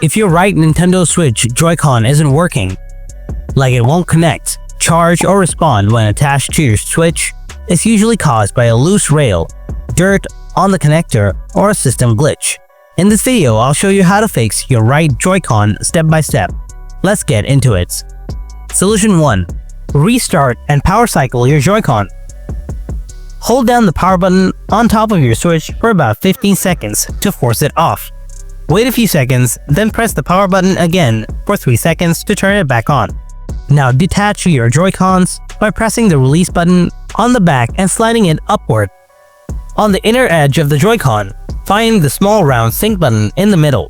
If your right Nintendo Switch Joy-Con isn't working, like it won't connect, charge, or respond when attached to your Switch, it's usually caused by a loose rail, dirt on the connector, or a system glitch. In this video, I'll show you how to fix your right Joy-Con step by step. Let's get into it. Solution 1. Restart and power cycle your Joy-Con. Hold down the power button on top of your Switch for about 15 seconds to force it off. Wait a few seconds, then press the power button again for 3 seconds to turn it back on. Now detach your Joy-Cons by pressing the release button on the back and sliding it upward. On the inner edge of the Joy-Con, find the small round sync button in the middle.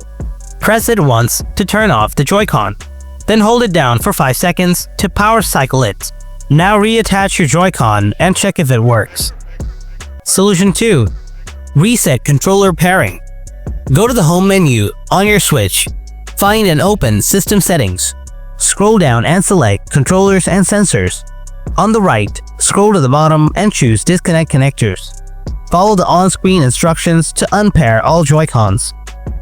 Press it once to turn off the Joy-Con, then hold it down for 5 seconds to power cycle it. Now reattach your Joy-Con and check if it works. Solution 2. Reset controller pairing. Go to the home menu on your Switch. Find and open System Settings. Scroll down and select Controllers and Sensors. On the right, scroll to the bottom and choose Disconnect Connectors. Follow the on-screen instructions to unpair all Joy-Cons.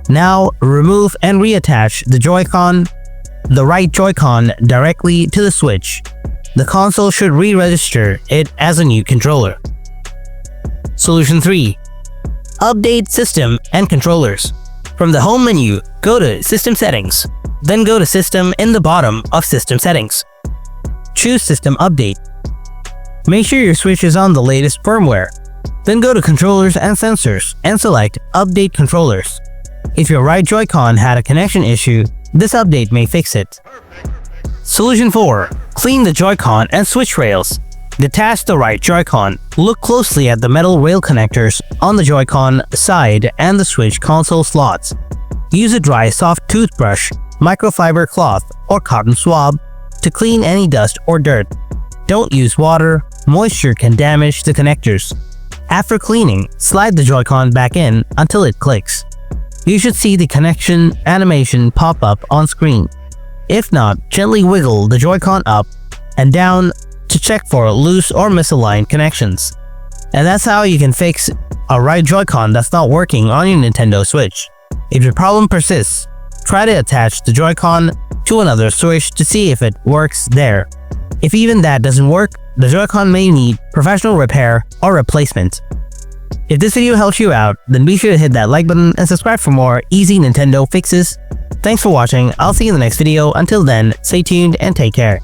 Now, remove and reattach the right Joy-Con directly to the Switch. The console should re-register it as a new controller. Solution 3. Update System and Controllers. From the home menu, go to System Settings. Then go to System in the bottom of System Settings. Choose System Update. Make sure your Switch is on the latest firmware. Then go to Controllers and Sensors and select Update Controllers. If your right Joy-Con had a connection issue, this update may fix it. Solution 4. Clean the Joy-Con and Switch rails. Detach the right Joy-Con. Look closely at the metal rail connectors on the Joy-Con side and the Switch console slots. Use a dry, soft toothbrush, microfiber cloth, or cotton swab to clean any dust or dirt. Don't use water. Moisture can damage the connectors. After cleaning, slide the Joy-Con back in until it clicks. You should see the connection animation pop up on screen. If not, gently wiggle the Joy-Con up and down to check for loose or misaligned connections. And that's how you can fix a right Joy-Con that's not working on your Nintendo Switch. If your problem persists, try to attach the Joy-Con to another Switch to see if it works there. If even that doesn't work, the Joy-Con may need professional repair or replacement. If this video helped you out, then be sure to hit that like button and subscribe for more easy Nintendo fixes. Thanks for watching. I'll see you in the next video. Until then, stay tuned and take care.